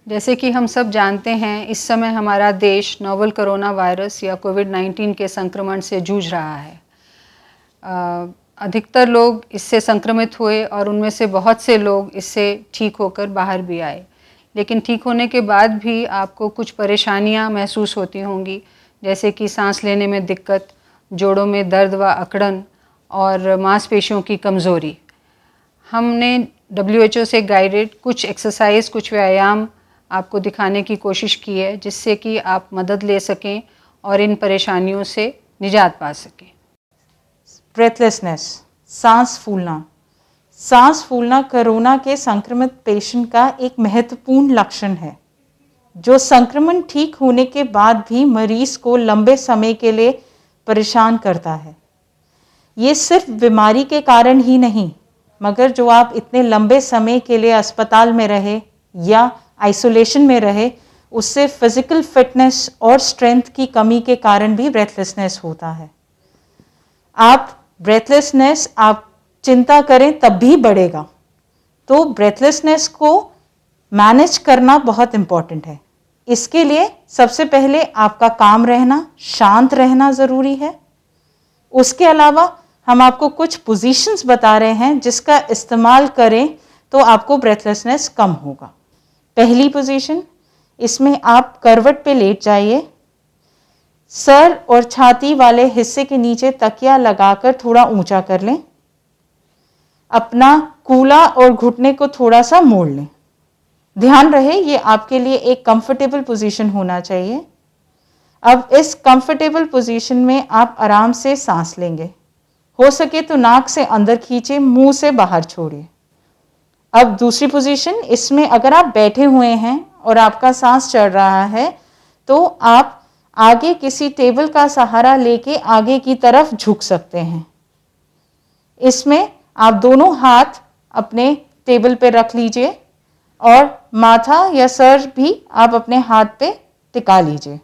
जैसे कि हम सब जानते हैं, इस समय हमारा देश नोवेल कोरोना वायरस या कोविड-19 के संक्रमण से जूझ रहा है। अधिकतर लोग इससे संक्रमित हुए और उनमें से बहुत से लोग इससे ठीक होकर बाहर भी आए। लेकिन ठीक होने के बाद भी आपको कुछ परेशानियां महसूस होती होंगी, जैसे कि सांस लेने में दिक्कत, जोड़ों में दर्द व अकड़न और मांसपेशियों की कमज़ोरी। हमने WHO से गाइडेड कुछ एक्सरसाइज, कुछ व्यायाम आपको दिखाने की कोशिश की है, जिससे कि आप मदद ले सकें और इन परेशानियों से निजात पा सकें। ब्रेथलेसनेस, सांस फूलना। सांस फूलना कोरोना के संक्रमित पेशेंट का एक महत्वपूर्ण लक्षण है, जो संक्रमण ठीक होने के बाद भी मरीज को लंबे समय के लिए परेशान करता है। ये सिर्फ बीमारी के कारण ही नहीं, मगर जो आप इतने लंबे समय के लिए अस्पताल में रहे या आइसोलेशन में रहे, उससे फिजिकल फिटनेस और स्ट्रेंथ की कमी के कारण भी ब्रेथलेसनेस होता है। आप चिंता करें तब भी बढ़ेगा। तो ब्रेथलेसनेस को मैनेज करना बहुत इम्पॉर्टेंट है। इसके लिए सबसे पहले आपका काम रहना, शांत रहना ज़रूरी है। उसके अलावा हम आपको कुछ पोजीशंस बता रहे हैं, जिसका इस्तेमाल करें तो आपको ब्रेथलेसनेस कम होगा। पहली पोजीशन, इसमें आप करवट पे लेट जाइए। सर और छाती वाले हिस्से के नीचे तकिया लगाकर थोड़ा ऊंचा कर लें। अपना कूल्हा और घुटने को थोड़ा सा मोड़ लें। ध्यान रहे ये आपके लिए एक कंफर्टेबल पोजीशन होना चाहिए। अब इस कंफर्टेबल पोजीशन में आप आराम से सांस लेंगे। हो सके तो नाक से अंदर खींचे, मुंह से बाहर छोड़िए। अब दूसरी पोजीशन, इसमें अगर आप बैठे हुए हैं और आपका सांस चढ़ रहा है, तो आप आगे किसी टेबल का सहारा लेके आगे की तरफ झुक सकते हैं। इसमें आप दोनों हाथ अपने टेबल पे रख लीजिए और माथा या सर भी आप अपने हाथ पे टिका लीजिए।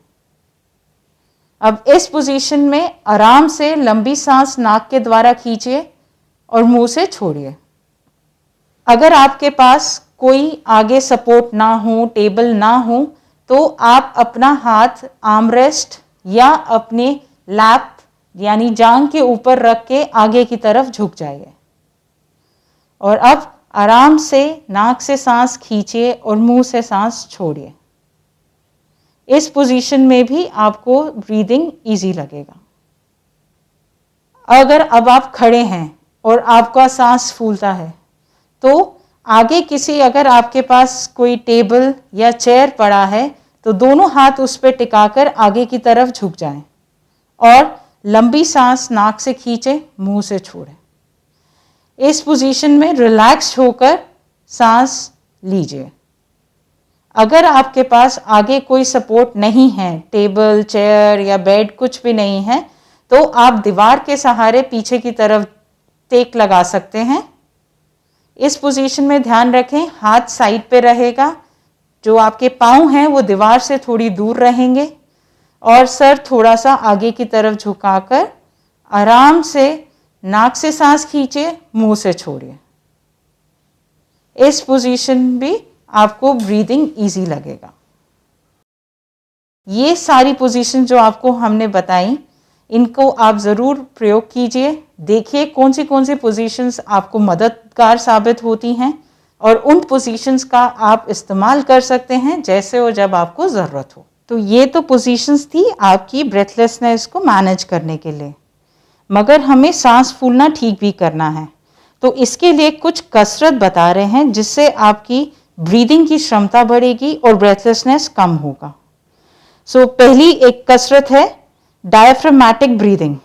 अब इस पोजीशन में आराम से लंबी सांस नाक के द्वारा खींचिए और मुंह से छोड़िए। अगर आपके पास कोई आगे सपोर्ट ना हो, टेबल ना हो, तो आप अपना हाथ आर्मरेस्ट या अपने लैप यानी जांघ के ऊपर रख के आगे की तरफ झुक जाइए। और अब आराम से नाक से सांस खींचिए और मुंह से सांस छोड़िए। इस पोजीशन में भी आपको ब्रीदिंग इजी लगेगा। अगर अब आप खड़े हैं और आपका सांस फूलता है, तो आगे अगर आपके पास कोई टेबल या चेयर पड़ा है, तो दोनों हाथ उस पर टिकाकर आगे की तरफ झुक जाएं और लंबी सांस नाक से खींचें, मुंह से छोड़ें। इस पोजीशन में रिलैक्स होकर सांस लीजिए। अगर आपके पास आगे कोई सपोर्ट नहीं है, टेबल, चेयर या बेड कुछ भी नहीं है, तो आप दीवार के सहारे पीछे की तरफ टेक लगा सकते हैं। इस पोजीशन में ध्यान रखें, हाथ साइड पे रहेगा, जो आपके पाँव हैं वो दीवार से थोड़ी दूर रहेंगे और सर थोड़ा सा आगे की तरफ झुकाकर आराम से नाक से सांस खींचिए, मुंह से छोड़िए। इस पोजीशन भी आपको ब्रीदिंग इजी लगेगा। ये सारी पोजीशन जो आपको हमने बताई, इनको आप ज़रूर प्रयोग कीजिए। देखिए कौन सी पोजीशंस आपको मददगार साबित होती हैं और उन पोजीशंस का आप इस्तेमाल कर सकते हैं जैसे और जब आपको ज़रूरत हो। तो ये तो पोजीशंस थी आपकी ब्रेथलेसनेस को मैनेज करने के लिए, मगर हमें सांस फूलना ठीक भी करना है। तो इसके लिए कुछ कसरत बता रहे हैं, जिससे आपकी ब्रीदिंग की क्षमता बढ़ेगी और ब्रेथलेसनेस कम होगा। पहली एक कसरत है डायफ्रामेटिक ब्रीदिंग।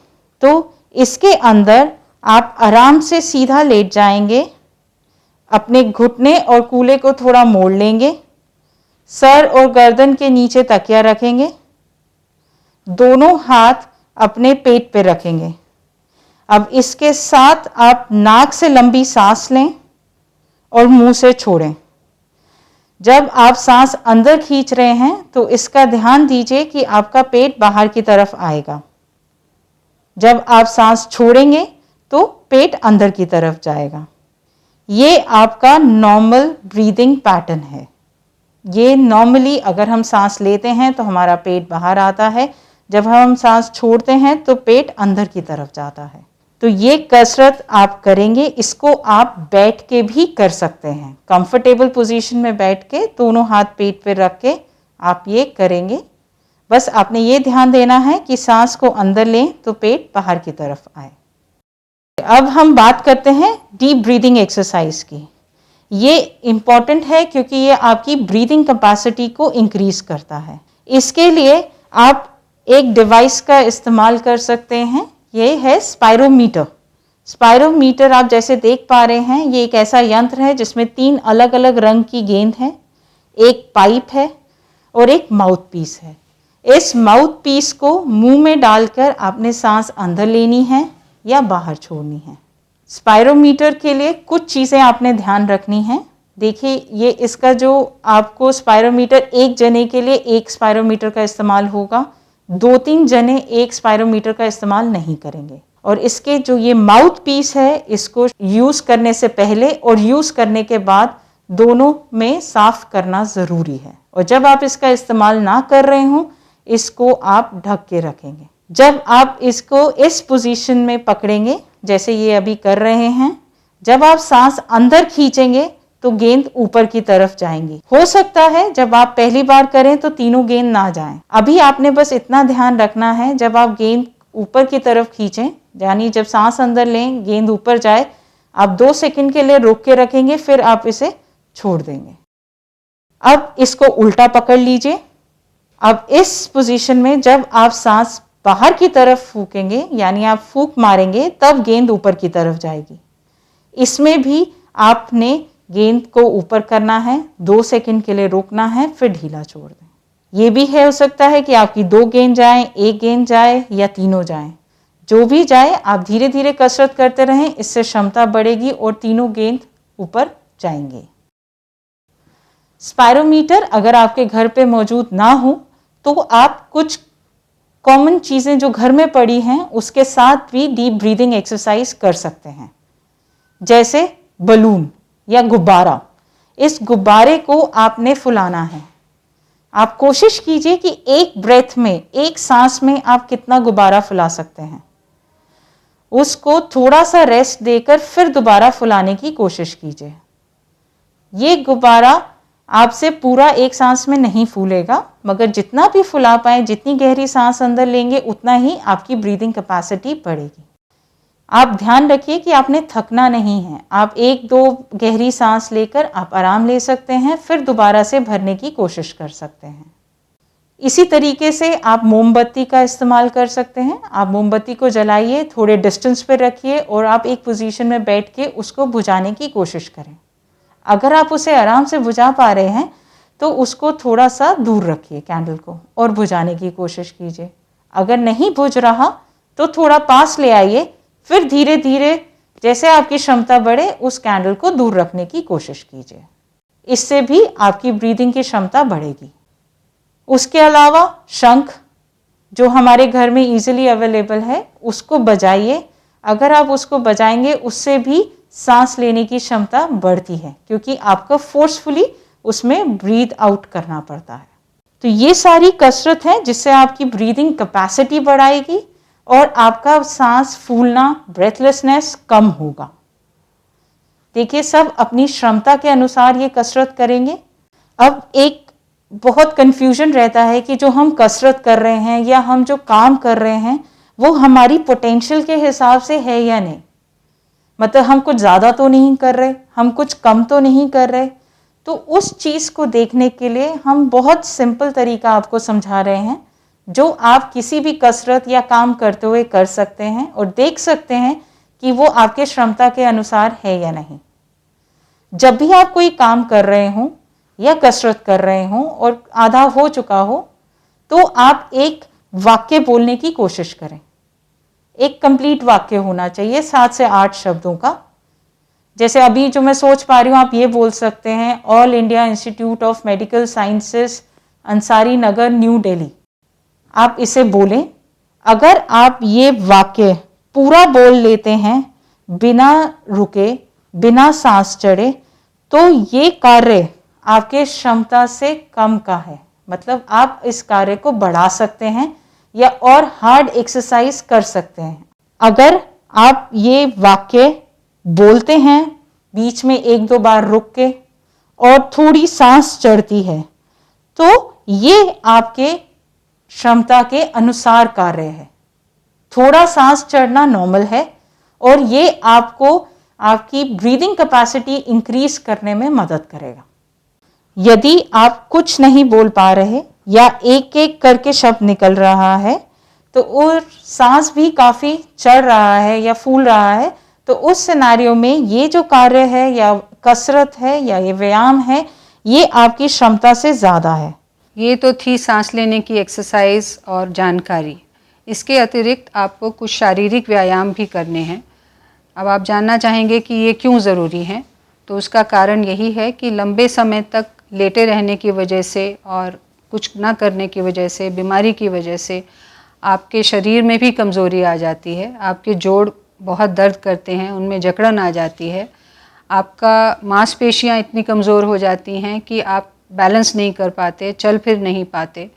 तो इसके अंदर आप आराम से सीधा लेट जाएंगे, अपने घुटने और कूल्हे को थोड़ा मोड़ लेंगे, सर और गर्दन के नीचे तकिया रखेंगे, दोनों हाथ अपने पेट पे रखेंगे। अब इसके साथ आप नाक से लंबी सांस लें और मुंह से छोड़ें। जब आप सांस अंदर खींच रहे हैं, तो इसका ध्यान दीजिए कि आपका पेट बाहर की तरफ आएगा। जब आप सांस छोड़ेंगे तो पेट अंदर की तरफ जाएगा। ये आपका नॉर्मल ब्रीदिंग पैटर्न है। ये नॉर्मली अगर हम सांस लेते हैं तो हमारा पेट बाहर आता है, जब हम सांस छोड़ते हैं तो पेट अंदर की तरफ जाता है। तो ये कसरत आप करेंगे, इसको आप बैठ के भी कर सकते हैं। कंफर्टेबल पोजीशन में बैठ के दोनों हाथ पेट पे रख के आप ये करेंगे। बस आपने ये ध्यान देना है कि सांस को अंदर लें तो पेट बाहर की तरफ आए। अब हम बात करते हैं डीप ब्रीदिंग एक्सरसाइज की। ये इम्पॉर्टेंट है क्योंकि ये आपकी ब्रीदिंग कैपेसिटी को इंक्रीज करता है। इसके लिए आप एक डिवाइस का इस्तेमाल कर सकते हैं, ये है स्पायरोमीटर। स्पायरोमीटर आप जैसे देख पा रहे हैं, ये एक ऐसा यंत्र है जिसमें 3 अलग अलग रंग की गेंद है, एक पाइप है और एक माउथ पीस है। इस माउथ पीस को मुंह में डालकर आपने सांस अंदर लेनी है या बाहर छोड़नी है। स्पायरोमीटर के लिए कुछ चीज़ें आपने ध्यान रखनी है। देखिए, ये इसका जो आपको स्पायरोमीटर, एक जने के लिए एक स्पायरोमीटर का इस्तेमाल होगा, 2-3 जने एक स्पायरोमीटर का इस्तेमाल नहीं करेंगे। और इसके जो ये माउथ पीस है, इसको यूज़ करने से पहले और यूज़ करने के बाद दोनों में साफ करना ज़रूरी है। और जब आप इसका इस्तेमाल ना कर रहे हों, इसको आप ढक के रखेंगे। जब आप इसको इस पोजीशन में पकड़ेंगे, जैसे ये अभी कर रहे हैं, जब आप सांस अंदर खींचेंगे तो गेंद ऊपर की तरफ जाएंगी। हो सकता है जब आप पहली बार करें तो तीनों गेंद ना जाएं। अभी आपने बस इतना ध्यान रखना है, जब आप गेंद ऊपर की तरफ खींचें, यानी जब सांस अंदर लें, गेंद ऊपर जाए, आप 2 सेकंड के लिए रोक के रखेंगे, फिर आप इसे छोड़ देंगे। अब इसको उल्टा पकड़ लीजिए। अब इस पोजीशन में जब आप सांस बाहर की तरफ फूकेंगे, यानी आप फूंक मारेंगे, तब गेंद ऊपर की तरफ जाएगी। इसमें भी आपने गेंद को ऊपर करना है, 2 सेकंड के लिए रोकना है, फिर ढीला छोड़ दें। ये भी है, हो सकता है कि आपकी 2 गेंद जाए, 1 गेंद जाए या तीनों जाए। जो भी जाए, आप धीरे धीरे कसरत करते रहें, इससे क्षमता बढ़ेगी और तीनों गेंद ऊपर जाएंगे। स्पायरोमीटर अगर आपके घर पे मौजूद ना हो तो आप कुछ कॉमन चीज़ें जो घर में पड़ी हैं उसके साथ भी डीप ब्रीदिंग एक्सरसाइज कर सकते हैं, जैसे बलून या गुब्बारा। इस गुब्बारे को आपने फुलाना है। आप कोशिश कीजिए कि एक ब्रेथ में, एक सांस में आप कितना गुब्बारा फुला सकते हैं, उसको थोड़ा सा रेस्ट देकर फिर दोबारा फुलाने की कोशिश कीजिए। ये गुब्बारा आपसे पूरा एक सांस में नहीं फूलेगा, मगर जितना भी फुला पाए, जितनी गहरी सांस अंदर लेंगे, उतना ही आपकी ब्रीदिंग कैपेसिटी बढ़ेगी। आप ध्यान रखिए कि आपने थकना नहीं है। आप 1-2 गहरी सांस लेकर आप आराम ले सकते हैं, फिर दोबारा से भरने की कोशिश कर सकते हैं। इसी तरीके से आप मोमबत्ती का इस्तेमाल कर सकते हैं। आप मोमबत्ती को जलाइए, थोड़े डिस्टेंस पर रखिए और आप एक पोजीशन में बैठ के उसको बुझाने की कोशिश करें। अगर आप उसे आराम से बुझा पा रहे हैं तो उसको थोड़ा सा दूर रखिए कैंडल को और बुझाने की कोशिश कीजिए। अगर नहीं बुझ रहा तो थोड़ा पास ले आइए, फिर धीरे धीरे जैसे आपकी क्षमता बढ़े उस कैंडल को दूर रखने की कोशिश कीजिए। इससे भी आपकी ब्रीदिंग की क्षमता बढ़ेगी। उसके अलावा शंख जो हमारे घर में इजीली अवेलेबल है, उसको बजाइए। अगर आप उसको बजाएंगे, उससे भी सांस लेने की क्षमता बढ़ती है, क्योंकि आपको फोर्सफुली उसमें ब्रीथ आउट करना पड़ता है। तो ये सारी कसरत है जिससे आपकी ब्रीदिंग कैपेसिटी बढ़ाएगी और आपका सांस फूलना, ब्रेथलेसनेस कम होगा। देखिए, सब अपनी क्षमता के अनुसार ये कसरत करेंगे। अब एक बहुत कंफ्यूजन रहता है कि जो हम कसरत कर रहे हैं या हम जो काम कर रहे हैं वो हमारी पोटेंशियल के हिसाब से है या नहीं। मतलब हम कुछ ज़्यादा तो नहीं कर रहे, हम कुछ कम तो नहीं कर रहे। तो उस चीज़ को देखने के लिए हम बहुत सिंपल तरीका आपको समझा रहे हैं, जो आप किसी भी कसरत या काम करते हुए कर सकते हैं और देख सकते हैं कि वो आपके क्षमता के अनुसार है या नहीं। जब भी आप कोई काम कर रहे हों या कसरत कर रहे हों और आधा हो चुका हो, तो आप एक वाक्य बोलने की कोशिश करें। एक कंप्लीट वाक्य होना चाहिए 7 से 8 शब्दों का। जैसे अभी जो मैं सोच पा रही हूँ, आप ये बोल सकते हैं, all India institute of medical sciences, Ansari Nagar, new Delhi. आप इसे बोलें। अगर आप ये वाक्य पूरा बोल लेते हैं बिना रुके, बिना सांस चढ़े, तो ये कार्य आपके क्षमता से कम का है, मतलब आप इस कार्य को बढ़ा सकते हैं या और हार्ड एक्सरसाइज कर सकते हैं। अगर आप ये वाक्य बोलते हैं बीच में एक दो बार रुक के और थोड़ी सांस चढ़ती है, तो ये आपके क्षमता के अनुसार कार्य है। थोड़ा सांस चढ़ना नॉर्मल है और ये आपको आपकी ब्रीदिंग कैपेसिटी इंक्रीज करने में मदद करेगा। यदि आप कुछ नहीं बोल पा रहे या एक एक करके शब्द निकल रहा है, तो और सांस भी काफ़ी चढ़ रहा है या फूल रहा है, तो उस सिनेरियो में ये जो कार्य है या कसरत है या ये व्यायाम है, ये आपकी क्षमता से ज़्यादा है। ये तो थी सांस लेने की एक्सरसाइज और जानकारी। इसके अतिरिक्त आपको कुछ शारीरिक व्यायाम भी करने हैं। अब आप जानना चाहेंगे कि ये क्यों ज़रूरी हैं, तो उसका कारण यही है कि लंबे समय तक लेटे रहने की वजह से और कुछ ना करने की वजह से, बीमारी की वजह से आपके शरीर में भी कमज़ोरी आ जाती है। आपके जोड़ बहुत दर्द करते हैं, उनमें जकड़न आ जाती है। आपका मांसपेशियां इतनी कमज़ोर हो जाती हैं कि आप बैलेंस नहीं कर पाते, चल फिर नहीं पाते।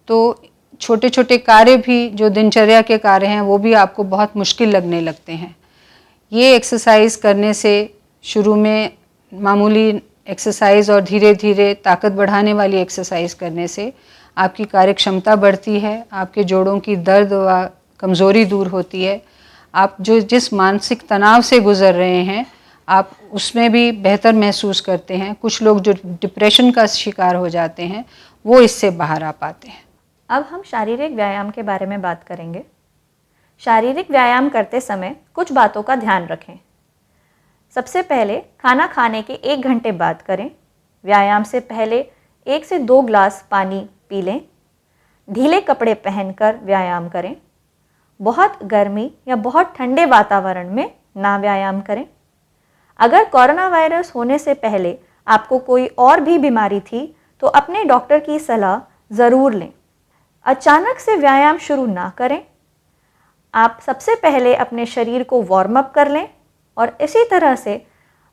तो छोटे छोटे कार्य भी जो दिनचर्या के कार्य हैं वो भी आपको बहुत मुश्किल लगने लगते हैं। ये एक्सरसाइज करने से शुरू में मामूली एक्सरसाइज और धीरे धीरे ताकत बढ़ाने वाली एक्सरसाइज करने से आपकी कार्य क्षमता बढ़ती है, आपके जोड़ों की दर्द व कमज़ोरी दूर होती है। आप जो जिस मानसिक तनाव से गुज़र रहे हैं आप उसमें भी बेहतर महसूस करते हैं। कुछ लोग जो डिप्रेशन का शिकार हो जाते हैं वो इससे बाहर आ पाते हैं। अब हम शारीरिक व्यायाम के बारे में बात करेंगे। शारीरिक व्यायाम करते समय कुछ बातों का ध्यान रखें। सबसे पहले खाना खाने के 1 घंटे बाद करें। व्यायाम से पहले 1 से 2 ग्लास पानी पी लें। ढीले कपड़े पहनकर व्यायाम करें। बहुत गर्मी या बहुत ठंडे वातावरण में ना व्यायाम करें। अगर कोरोना वायरस होने से पहले आपको कोई और भी बीमारी थी तो अपने डॉक्टर की सलाह ज़रूर लें। अचानक से व्यायाम शुरू ना करें। आप सबसे पहले अपने शरीर को वार्म अप कर लें और इसी तरह से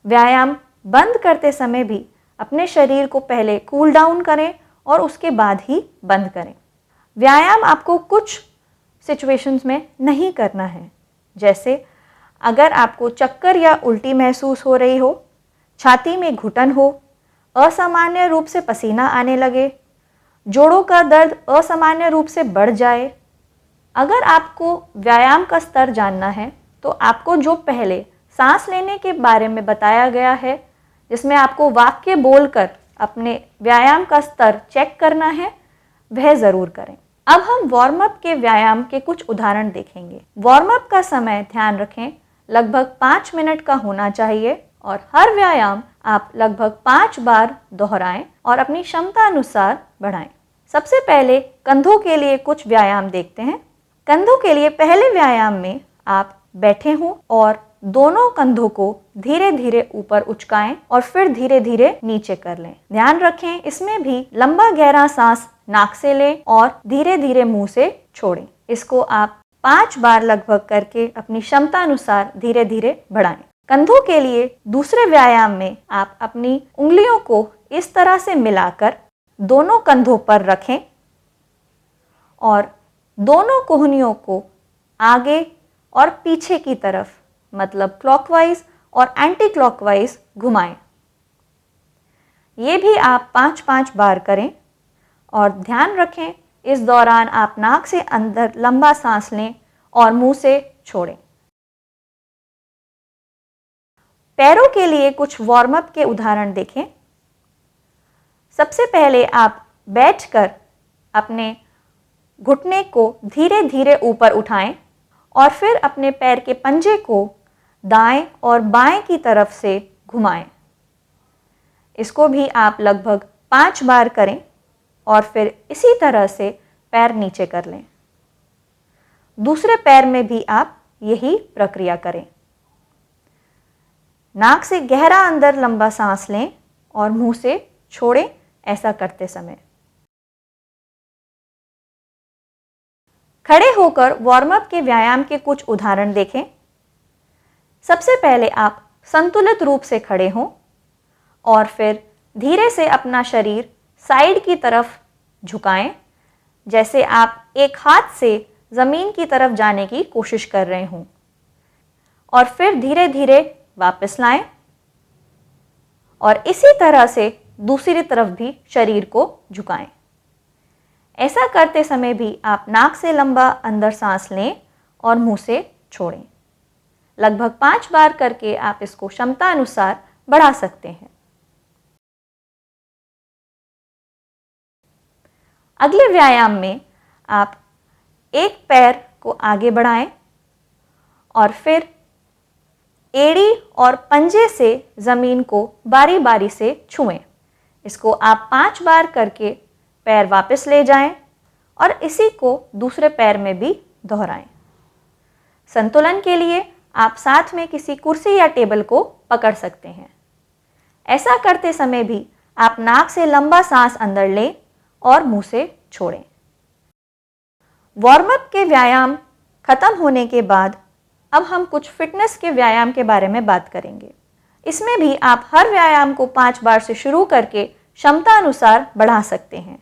व्यायाम बंद करते समय भी अपने शरीर को पहले कूल डाउन करें और उसके बाद ही बंद करें। व्यायाम आपको कुछ सिचुएशंस में नहीं करना है, जैसे अगर आपको चक्कर या उल्टी महसूस हो रही हो, छाती में घुटन हो, असामान्य रूप से पसीना आने लगे, जोड़ों का दर्द असामान्य रूप से बढ़ जाए। अगर आपको व्यायाम का स्तर जानना है तो आपको जो पहले सांस लेने के बारे में बताया गया है, जिसमें आपको वाक्य बोलकर अपने व्यायाम का स्तर चेक करना है, वह ज़रूर करें। अब हम वार्म अप के व्यायाम के कुछ उदाहरण देखेंगे। वार्म अप का समय ध्यान रखें लगभग 5 मिनट का होना चाहिए और हर व्यायाम आप लगभग 5 बार दोहराएं और अपनी क्षमता अनुसार बढ़ाएं। सबसे पहले कंधों के लिए कुछ व्यायाम देखते हैं। कंधों के लिए पहले व्यायाम में आप बैठे हों और दोनों कंधों को धीरे धीरे ऊपर उचकाएं और फिर धीरे धीरे नीचे कर लें। ध्यान रखें इसमें भी लंबा गहरा सांस नाक से लें और धीरे धीरे मुंह से छोड़ें। इसको आप 5 बार लगभग करके अपनी क्षमता अनुसार धीरे धीरे बढ़ाएं। कंधों के लिए दूसरे व्यायाम में आप अपनी उंगलियों को इस तरह से मिलाकर दोनों कंधों पर रखें और दोनों कोहनियों को आगे और पीछे की तरफ, मतलब क्लॉकवाइज और एंटी क्लॉकवाइज घुमाएं। ये भी आप 5-5 बार करें और ध्यान रखें इस दौरान आप नाक से अंदर लंबा सांस लें और मुंह से छोड़ें। पैरों के लिए कुछ वार्म अप के उदाहरण देखें। सबसे पहले आप बैठकर अपने घुटने को धीरे धीरे ऊपर उठाएं और फिर अपने पैर के पंजे को दाएं और बाएं की तरफ से घुमाएं। इसको भी आप लगभग 5 बार करें और फिर इसी तरह से पैर नीचे कर लें। दूसरे पैर में भी आप यही प्रक्रिया करें। नाक से गहरा अंदर लंबा सांस लें और मुंह से छोड़ें, ऐसा करते समय। खड़े होकर वार्म अप के व्यायाम के कुछ उदाहरण देखें। सबसे पहले आप संतुलित रूप से खड़े हों और फिर धीरे से अपना शरीर साइड की तरफ झुकाएं, जैसे आप एक हाथ से ज़मीन की तरफ जाने की कोशिश कर रहे हों, और फिर धीरे धीरे वापस लाएं और इसी तरह से दूसरी तरफ भी शरीर को झुकाएं। ऐसा करते समय भी आप नाक से लंबा अंदर सांस लें और मुंह से छोड़ें। लगभग 5 बार करके आप इसको क्षमता अनुसार बढ़ा सकते हैं। अगले व्यायाम में आप एक पैर को आगे बढ़ाएं और फिर एड़ी और पंजे से ज़मीन को बारी बारी से छुएं। इसको आप 5 बार करके पैर वापस ले जाएं और इसी को दूसरे पैर में भी दोहराएं। संतुलन के लिए आप साथ में किसी कुर्सी या टेबल को पकड़ सकते हैं। ऐसा करते समय भी आप नाक से लंबा सांस अंदर लें और मुंह से छोड़ें। वार्म अप के व्यायाम खत्म होने के बाद अब हम कुछ फिटनेस के व्यायाम के बारे में बात करेंगे। इसमें भी आप हर व्यायाम को 5 बार से शुरू करके क्षमता अनुसार बढ़ा सकते हैं।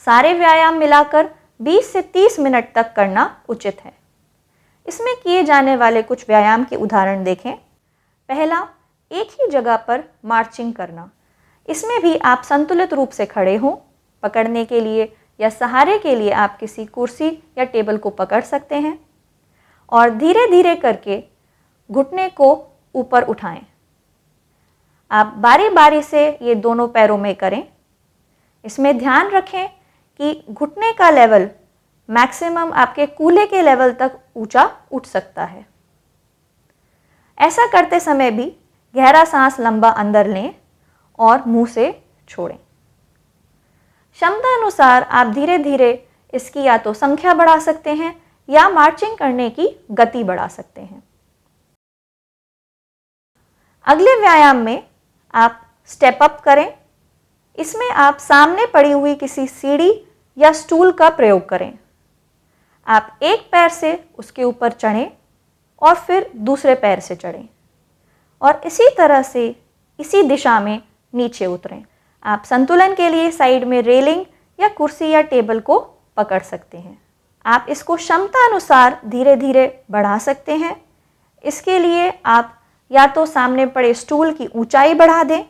सारे व्यायाम मिलाकर 20 से 30 मिनट तक करना उचित है। इसमें किए जाने वाले कुछ व्यायाम के उदाहरण देखें। पहला, एक ही जगह पर मार्चिंग करना। इसमें भी आप संतुलित रूप से खड़े हों। पकड़ने के लिए या सहारे के लिए आप किसी कुर्सी या टेबल को पकड़ सकते हैं और धीरे धीरे करके घुटने को ऊपर उठाएं। आप बारी बारी से ये दोनों पैरों में करें। इसमें ध्यान रखें कि घुटने का लेवल मैक्सिमम आपके कूल्हे के लेवल तक ऊंचा उठ सकता है। ऐसा करते समय भी गहरा सांस लंबा अंदर लें और मुंह से छोड़ें। क्षमता अनुसार आप धीरे धीरे इसकी या तो संख्या बढ़ा सकते हैं या मार्चिंग करने की गति बढ़ा सकते हैं। अगले व्यायाम में आप स्टेप अप करें। इसमें आप सामने पड़ी हुई किसी सीढ़ी या स्टूल का प्रयोग करें। आप एक पैर से उसके ऊपर चढ़ें और फिर दूसरे पैर से चढ़ें और इसी तरह से इसी दिशा में नीचे उतरें। आप संतुलन के लिए साइड में रेलिंग या कुर्सी या टेबल को पकड़ सकते हैं। आप इसको क्षमता अनुसार धीरे धीरे बढ़ा सकते हैं। इसके लिए आप या तो सामने पड़े स्टूल की ऊंचाई बढ़ा दें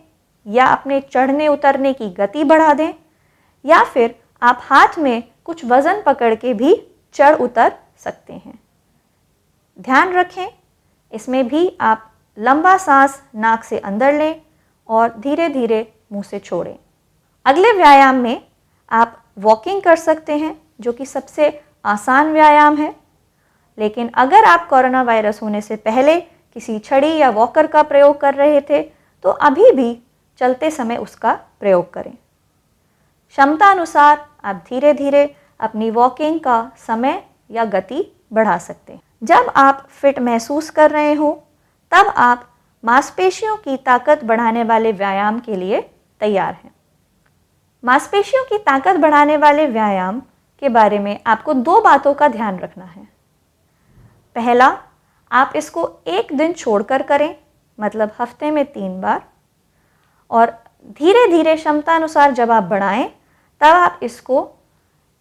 या अपने चढ़ने उतरने की गति बढ़ा दें या फिर आप हाथ में कुछ वज़न पकड़ के भी चढ़ उतर सकते हैं। ध्यान रखें, इसमें भी आप लंबा सांस नाक से अंदर लें और धीरे धीरे मुंह से छोड़ें। अगले व्यायाम में आप वॉकिंग कर सकते हैं, जो कि सबसे आसान व्यायाम है। लेकिन अगर आप कोरोना वायरस होने से पहले किसी छड़ी या वॉकर का प्रयोग कर रहे थे तो अभी भी चलते समय उसका प्रयोग करें। क्षमता अनुसार आप धीरे धीरे अपनी वॉकिंग का समय या गति बढ़ा सकते हैं। जब आप फिट महसूस कर रहे हो तब आप मांसपेशियों की ताकत बढ़ाने वाले व्यायाम के लिए तैयार हैं। मांसपेशियों की ताकत बढ़ाने वाले व्यायाम के बारे में आपको 2 बातों का ध्यान रखना है। पहला, आप इसको एक दिन छोड़कर करें, मतलब हफ्ते में 3 बार, और धीरे धीरे क्षमता अनुसार जब आप बढ़ाएं तब आप इसको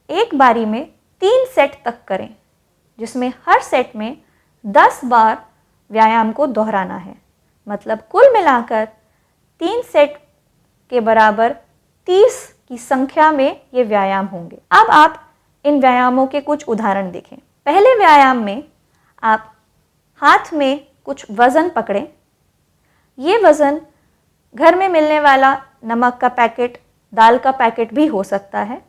एक बारी में 3 सेट तक करें, जिसमें हर सेट में 10 बार व्यायाम को दोहराना है। मतलब कुल मिलाकर 3 सेट के बराबर 30 की संख्या में ये व्यायाम होंगे। अब आप इन व्यायामों के कुछ उदाहरण देखें। पहले व्यायाम में आप हाथ में कुछ वज़न पकड़ें। ये वज़न घर में मिलने वाला नमक का पैकेट, दाल का पैकेट भी हो सकता है।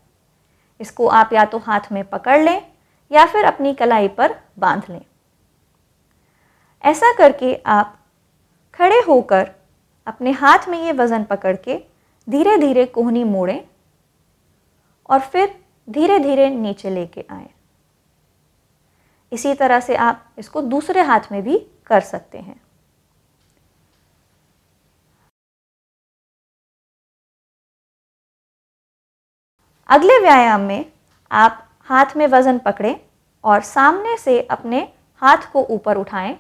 इसको आप या तो हाथ में पकड़ लें या फिर अपनी कलाई पर बांध लें। ऐसा करके आप खड़े होकर अपने हाथ में ये वज़न पकड़ के धीरे धीरे कोहनी मोड़ें और फिर धीरे धीरे नीचे लेके आएं। इसी तरह से आप इसको दूसरे हाथ में भी कर सकते हैं। अगले व्यायाम में आप हाथ में वज़न पकड़ें और सामने से अपने हाथ को ऊपर उठाएं।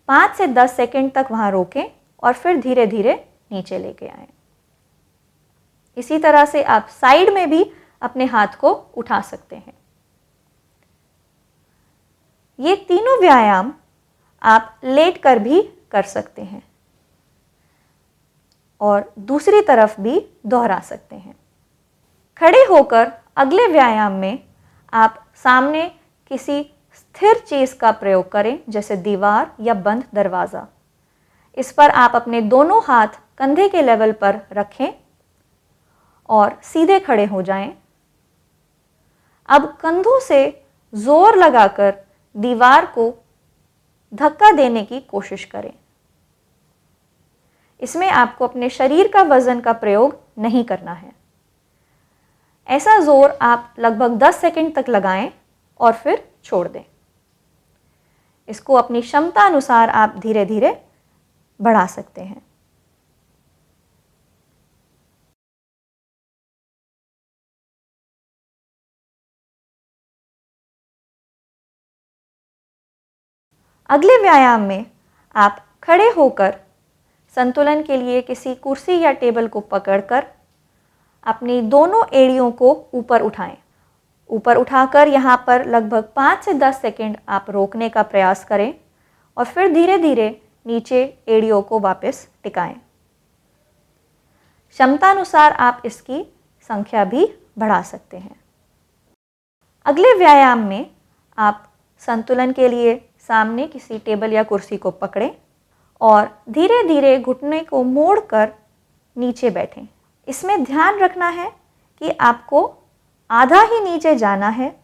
5 से 10 सेकंड तक वहाँ रोकें और फिर धीरे धीरे नीचे लेके आएं। इसी तरह से आप साइड में भी अपने हाथ को उठा सकते हैं। ये तीनों व्यायाम आप लेट कर भी कर सकते हैं और दूसरी तरफ भी दोहरा सकते हैं। खड़े होकर अगले व्यायाम में आप सामने किसी स्थिर चीज़ का प्रयोग करें, जैसे दीवार या बंद दरवाज़ा। इस पर आप अपने दोनों हाथ कंधे के लेवल पर रखें और सीधे खड़े हो जाएं। अब कंधों से जोर लगाकर दीवार को धक्का देने की कोशिश करें। इसमें आपको अपने शरीर का वजन का प्रयोग नहीं करना है। ऐसा जोर आप लगभग 10 सेकंड तक लगाएं और फिर छोड़ दें। इसको अपनी क्षमता अनुसार आप धीरे धीरे बढ़ा सकते हैं। अगले व्यायाम में आप खड़े होकर संतुलन के लिए किसी कुर्सी या टेबल को पकड़कर अपनी दोनों एड़ियों को ऊपर उठाएं। ऊपर उठाकर यहाँ पर लगभग 5 से 10 सेकंड आप रोकने का प्रयास करें और फिर धीरे धीरे नीचे एड़ियों को वापस टिकाएं। क्षमतानुसार आप इसकी संख्या भी बढ़ा सकते हैं। अगले व्यायाम में आप संतुलन के लिए सामने किसी टेबल या कुर्सी को पकड़ें और धीरे धीरे घुटने को मोड़कर नीचे बैठें। इसमें ध्यान रखना है कि आपको आधा ही नीचे जाना है,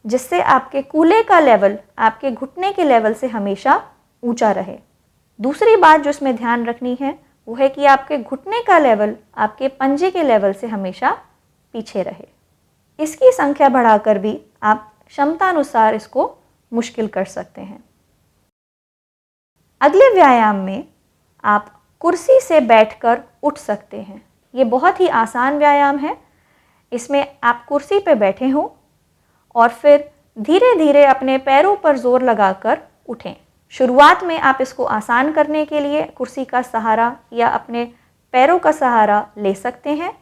जिससे आपके कूल्हे का लेवल आपके घुटने के लेवल से हमेशा ऊंचा रहे। दूसरी बात जो इसमें ध्यान रखनी है वो है कि आपके घुटने का लेवल आपके पंजे के लेवल से हमेशा पीछे रहे। इसकी संख्या बढ़ाकर भी आप क्षमतानुसार इसको मुश्किल कर सकते हैं। अगले व्यायाम में आप कुर्सी से बैठकर उठ सकते हैं। ये बहुत ही आसान व्यायाम है। इसमें आप कुर्सी पे बैठे हों और फिर धीरे धीरे अपने पैरों पर जोर लगाकर उठें। शुरुआत में आप इसको आसान करने के लिए कुर्सी का सहारा या अपने पैरों का सहारा ले सकते हैं,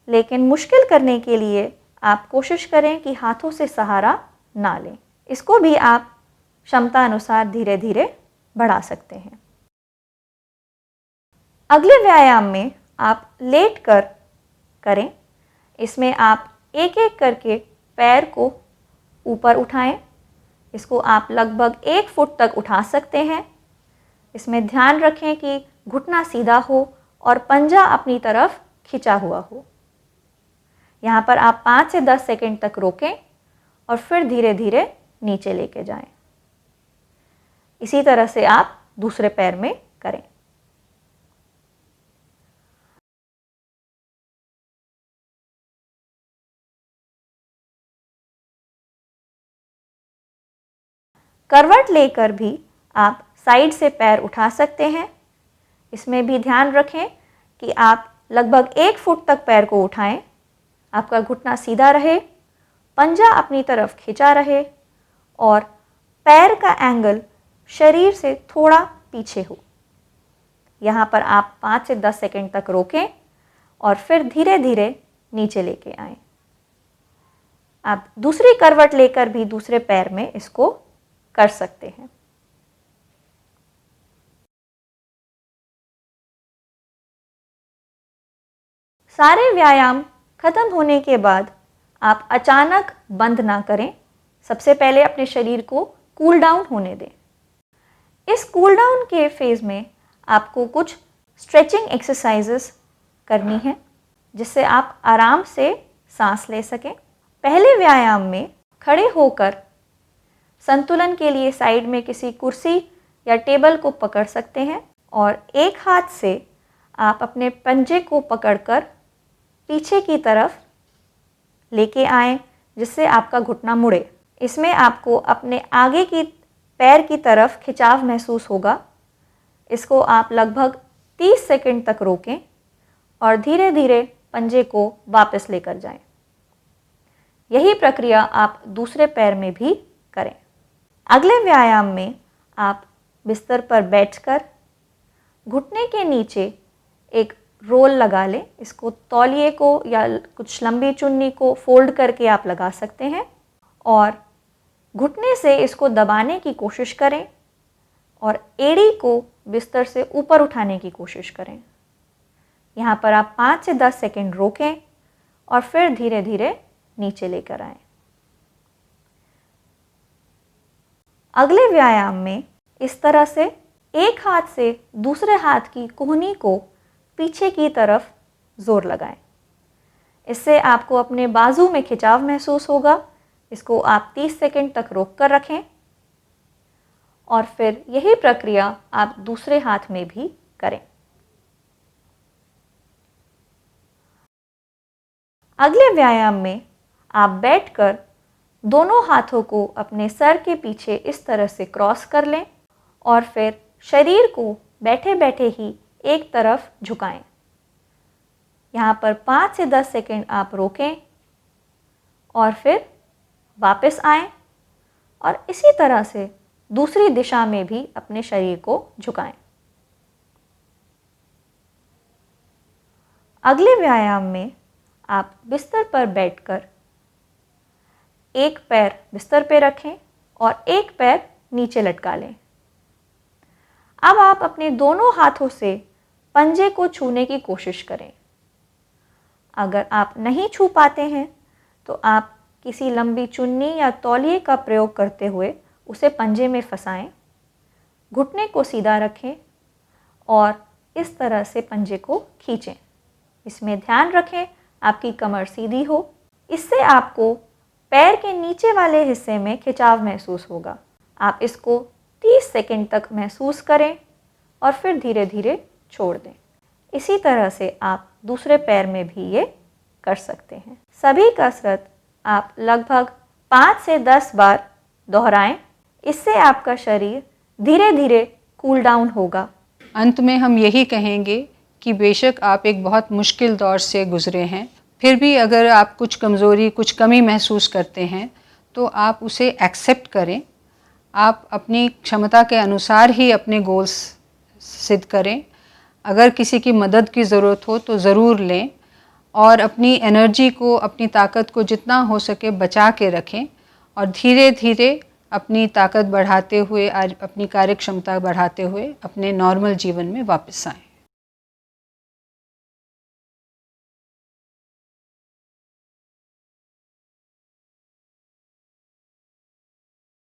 लेकिन मुश्किल करने के लिए आप कोशिश करें कि हाथों से सहारा ना लें। इसको भी आप क्षमता अनुसार धीरे धीरे बढ़ा सकते हैं। अगले व्यायाम में आप लेट कर करें। इसमें आप एक एक करके पैर को ऊपर उठाएं। इसको आप लगभग 1 फुट तक उठा सकते हैं। इसमें ध्यान रखें कि घुटना सीधा हो और पंजा अपनी तरफ खिंचा हुआ हो। यहाँ पर आप 5 से 10 सेकंड तक रोकें और फिर धीरे धीरे नीचे लेके जाएं। इसी तरह से आप दूसरे पैर में करें। करवट लेकर भी आप साइड से पैर उठा सकते हैं। इसमें भी ध्यान रखें कि आप लगभग 1 फुट तक पैर को उठाएं। आपका घुटना सीधा रहे, पंजा अपनी तरफ खिंचा रहे और पैर का एंगल शरीर से थोड़ा पीछे हो। यहाँ पर आप 5 से 10 सेकंड तक रोकें और फिर धीरे धीरे नीचे लेके आएं। आप दूसरी करवट लेकर भी दूसरे पैर में इसको कर सकते हैं। सारे व्यायाम खत्म होने के बाद आप अचानक बंद ना करें। सबसे पहले अपने शरीर को कूल डाउन होने दें। इस कूल डाउन के फेज़ में आपको कुछ स्ट्रेचिंग एक्सरसाइजेस करनी है, जिससे आप आराम से सांस ले सकें। पहले व्यायाम में खड़े होकर संतुलन के लिए साइड में किसी कुर्सी या टेबल को पकड़ सकते हैं और एक हाथ से आप अपने पंजे को पकड़कर पीछे की तरफ लेके आएं, जिससे आपका घुटना मुड़े। इसमें आपको अपने आगे की पैर की तरफ खिंचाव महसूस होगा। इसको आप लगभग 30 सेकंड तक रोकें और धीरे धीरे पंजे को वापस लेकर जाएं। यही प्रक्रिया आप दूसरे पैर में भी करें। अगले व्यायाम में आप बिस्तर पर बैठकर घुटने के नीचे एक रोल लगा लें। इसको तौलिए को या कुछ लंबी चुन्नी को फोल्ड करके आप लगा सकते हैं और घुटने से इसको दबाने की कोशिश करें और एड़ी को बिस्तर से ऊपर उठाने की कोशिश करें। यहाँ पर आप 5 से 10 सेकंड रोकें और फिर धीरे धीरे नीचे लेकर आएं। अगले व्यायाम में इस तरह से एक हाथ से दूसरे हाथ की कोहनी को पीछे की तरफ जोर लगाएं। इससे आपको अपने बाजू में खिंचाव महसूस होगा। इसको आप 30 सेकंड तक रोक कर रखें और फिर यही प्रक्रिया आप दूसरे हाथ में भी करें। अगले व्यायाम में आप बैठकर दोनों हाथों को अपने सर के पीछे इस तरह से क्रॉस कर लें और फिर शरीर को बैठे बैठे ही एक तरफ झुकाएं। यहाँ पर 5 से 10 सेकंड आप रोकें और फिर वापस आएं और इसी तरह से दूसरी दिशा में भी अपने शरीर को झुकाएं। अगले व्यायाम में आप बिस्तर पर बैठकर एक पैर बिस्तर पे रखें और एक पैर नीचे लटका लें। अब आप अपने दोनों हाथों से पंजे को छूने की कोशिश करें। अगर आप नहीं छू पाते हैं तो आप किसी लंबी चुन्नी या तौलिए का प्रयोग करते हुए उसे पंजे में फंसाएं। घुटने को सीधा रखें और इस तरह से पंजे को खींचें। इसमें ध्यान रखें आपकी कमर सीधी हो। इससे आपको पैर के नीचे वाले हिस्से में खिंचाव महसूस होगा। आप इसको 30 सेकंड तक महसूस करें और फिर धीरे धीरे छोड़ दें। इसी तरह से आप दूसरे पैर में भी ये कर सकते हैं। सभी कसरत आप लगभग 5 से 10 बार दोहराएं। इससे आपका शरीर धीरे धीरे कूल डाउन होगा। अंत में हम यही कहेंगे कि बेशक आप एक बहुत मुश्किल दौर से गुजरे हैं, फिर भी अगर आप कुछ कमज़ोरी, कुछ कमी महसूस करते हैं तो आप उसे एक्सेप्ट करें। आप अपनी क्षमता के अनुसार ही अपने गोल्स सिद्ध करें। अगर किसी की मदद की ज़रूरत हो तो ज़रूर लें और अपनी एनर्जी को, अपनी ताकत को जितना हो सके बचा के रखें और धीरे धीरे अपनी ताकत बढ़ाते हुए, अपनी कार्यक्षमता बढ़ाते हुए अपने नॉर्मल जीवन में वापस आएं।